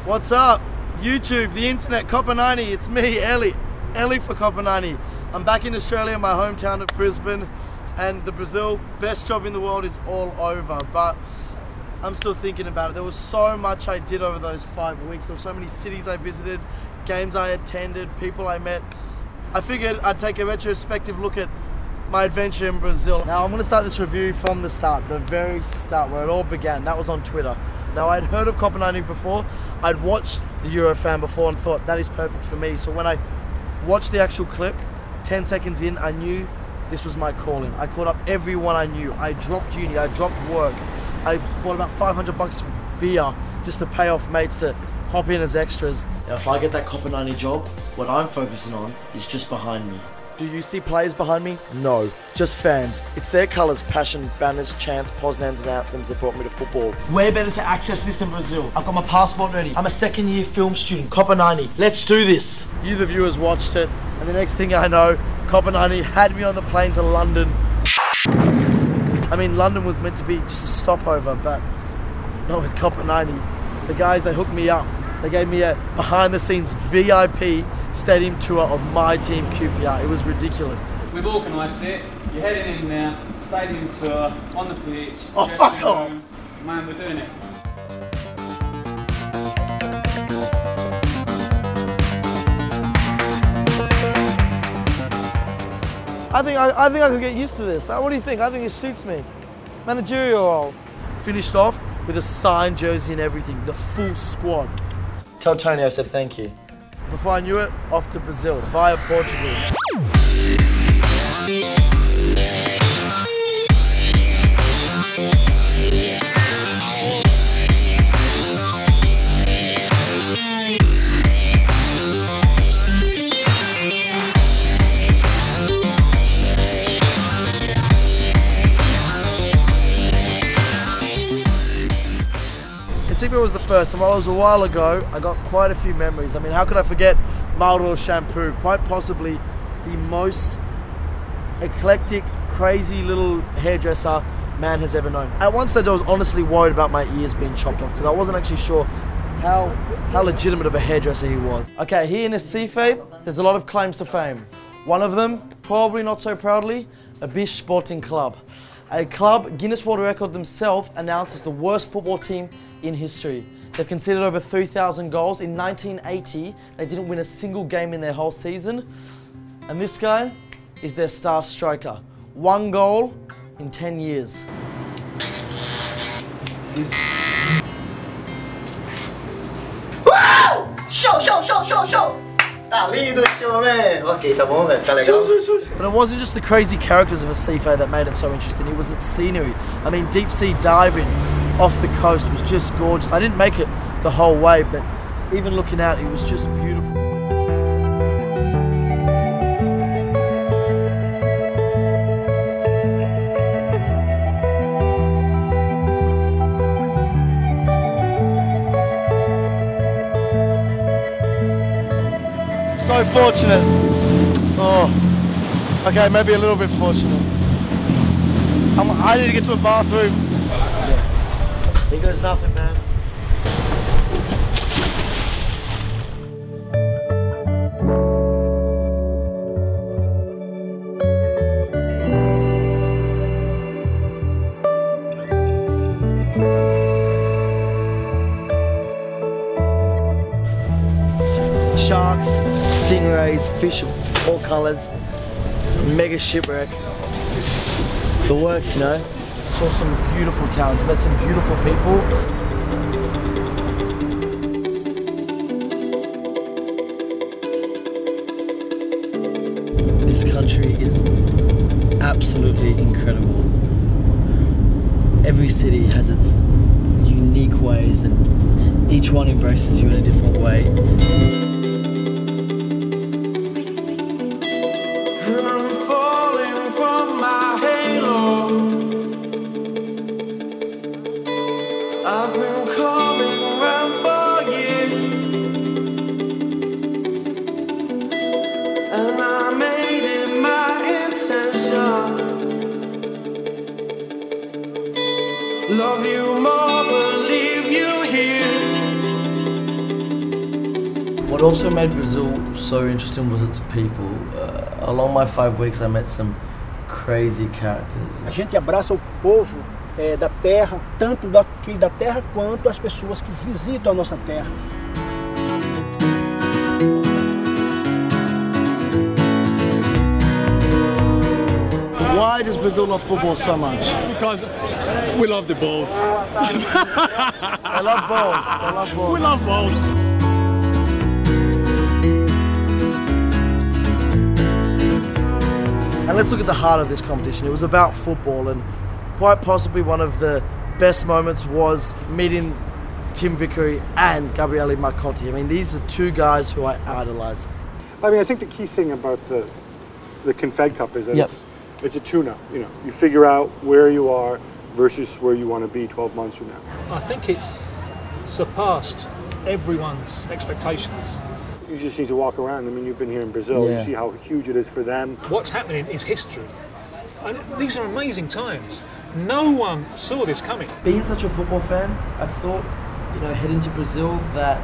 What's up? YouTube, the internet, Copper 90, it's me, Ellie for Copper 90. I'm back in Australia, my hometown of Brisbane, and the Brazil best job in the world is all over, but I'm still thinking about it. There was so much I did over those 5 weeks. There were so many cities I visited, games I attended, people I met. I figured I'd take a retrospective look at my adventure in Brazil. Now I'm going to start this review from the start, the very start, where it all began. That was on Twitter. Now I'd heard of Copper 90 before, I'd watched the Eurofan before and thought that is perfect for me. So when I watched the actual clip, 10 seconds in, I knew this was my calling. I called up everyone I knew. I dropped uni, I dropped work. I bought about 500 bucks of beer just to pay off mates to hop in as extras. Now if I get that Copper 90 job, what I'm focusing on is just behind me. Do you see players behind me? No, just fans. It's their colours, passion, banners, chants, Poznans and anthems that brought me to football. Where better to access this than Brazil? I've got my passport ready. I'm a second-year film student, Copper 90. Let's do this. You, the viewers, watched it, and the next thing I know, Copper 90 had me on the plane to London. I mean, London was meant to be just a stopover, but not with Copper 90. The guys, they hooked me up. They gave me a behind-the-scenes VIP stadium tour of my team QPR. It was ridiculous. We've organised it. You're heading in now. Stadium tour on the pitch. Oh, fuck off! Man, we're doing it. I think I could get used to this. What do you think? I think it suits me. Managerial role. Finished off with a signed jersey and everything. The full squad. Tell Tony I said thank you. Before I knew it, off to Brazil, via Portugal. It was the first, and while it was a while ago, I got quite a few memories. I mean, how could I forget Mauro Shampoo? Quite possibly the most eclectic, crazy little hairdresser man has ever known. At one stage, I was honestly worried about my ears being chopped off because I wasn't actually sure how legitimate of a hairdresser he was. Okay, here in Recife, there's a lot of claims to fame. One of them, probably not so proudly, a Bish Sporting Club. A club Guinness World Record themselves announced as the worst football team in history. They've conceded over 3,000 goals. In 1980, they didn't win a single game in their whole season. And this guy is their star striker. 1 goal in 10 years. Uau! Show! Tá lindo, showman! Ok, tá bom, velho, tá legal. But it wasn't just the crazy characters of Recife that made it so interesting, it was its scenery. I mean, deep sea diving off the coast was just gorgeous. I didn't make it the whole way, but even looking out, it was just beautiful. So fortunate. Oh, okay, maybe a little bit fortunate. I need to get to a bathroom. Yeah. Here goes nothing, man. Sharks, stingrays, fish of all colours, mega shipwreck. The works, you know. Saw some beautiful towns, met some beautiful people. This country is absolutely incredible. Every city has its unique ways and each one embraces you in a different way. I've been coming round for you, and I made it my intention. Love you more, but leave you here. What also made Brazil so interesting was its people. Along my 5 weeks I met some crazy characters. A gente abraça o povo da terra, tanto daqui da terra quanto as pessoas que visitam a nossa terra. Why does Brazil love football so much? Because we love the ball. They love balls. They love balls. We love balls. And let's look at the heart of this competition. It was about football, and quite possibly one of the best moments was meeting Tim Vickery and Gabriele Marcotti. I mean, these are two guys who I idolise. I mean, I think the key thing about the Confed Cup is that it's a tune-up. You know, you figure out where you are versus where you want to be 12 months from now. I think it's surpassed everyone's expectations. You just need to walk around. I mean, you've been here in Brazil. Yeah. You see how huge it is for them. What's happening is history. And these are amazing times. No one saw this coming. Being such a football fan, I thought, you know, heading to Brazil that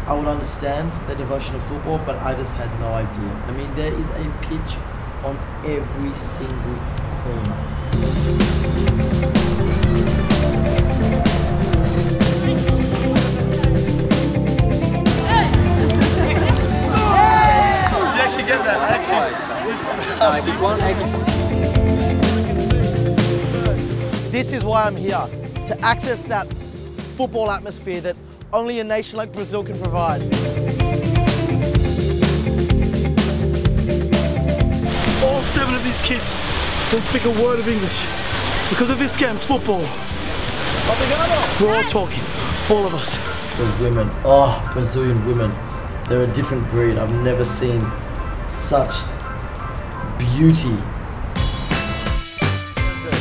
I would understand the devotion of football, but I just had no idea. I mean, there is a pitch on every single corner. You actually get that, This is why I'm here, to access that football atmosphere that only a nation like Brazil can provide. All 7 of these kids don't speak a word of English. Because of this game, football. We're all talking, all of us. The women, oh, Brazilian women, they're a different breed. I've never seen such beauty.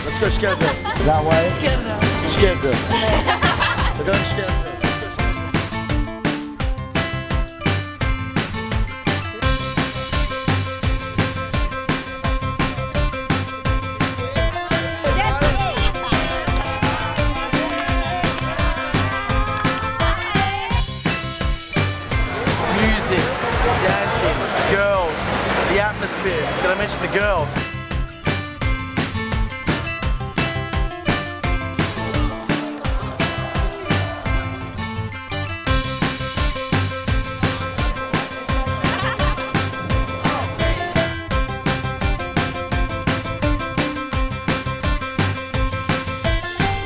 Let's go esquerda. That way? Esquerda. We're going esquerda. Music, dancing, girls, the atmosphere. Did I mention the girls?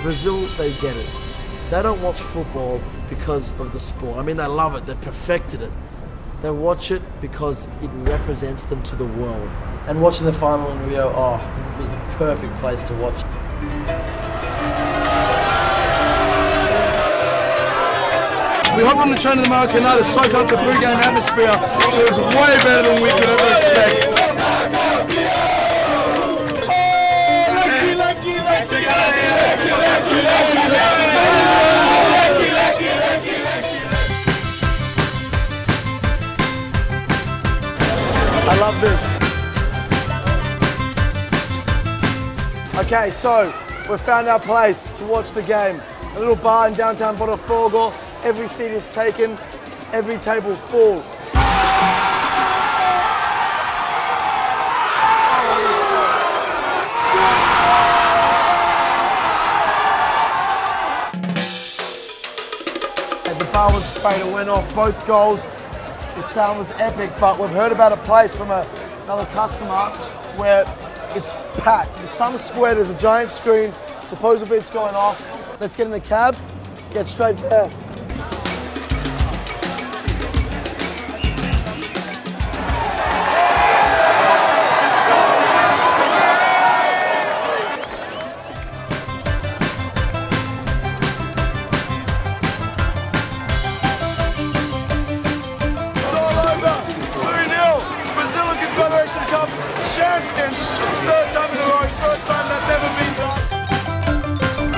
Brazil, they get it. They don't watch football because of the sport. I mean, they love it, they've perfected it. They watch it because it represents them to the world. And watching the final in Rio, oh, it was the perfect place to watch. We hopped on the train to the Maracanã to soak up the pre-game atmosphere. It was way better than we could ever expect. I love this. Okay, so we've found our place to watch the game. A little bar in downtown Botafogo. Every seat is taken, every table full. The bar was great, it went off both goals. The sound was epic, but we've heard about a place from another customer where it's packed. In some square, there's a giant screen, supposedly it's going off. Let's get in the cab, get straight there.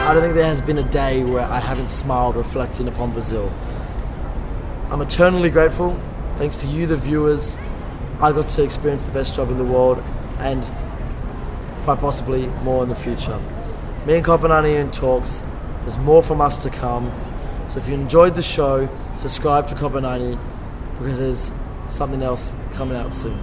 I don't think there has been a day where I haven't smiled reflecting upon Brazil. I'm eternally grateful. Thanks to you, the viewers, I got to experience the best job in the world and quite possibly more in the future. Me and Copenhagen are in talks. There's more from us to come. So if you enjoyed the show, subscribe to Copper 90 because there's something else coming out soon.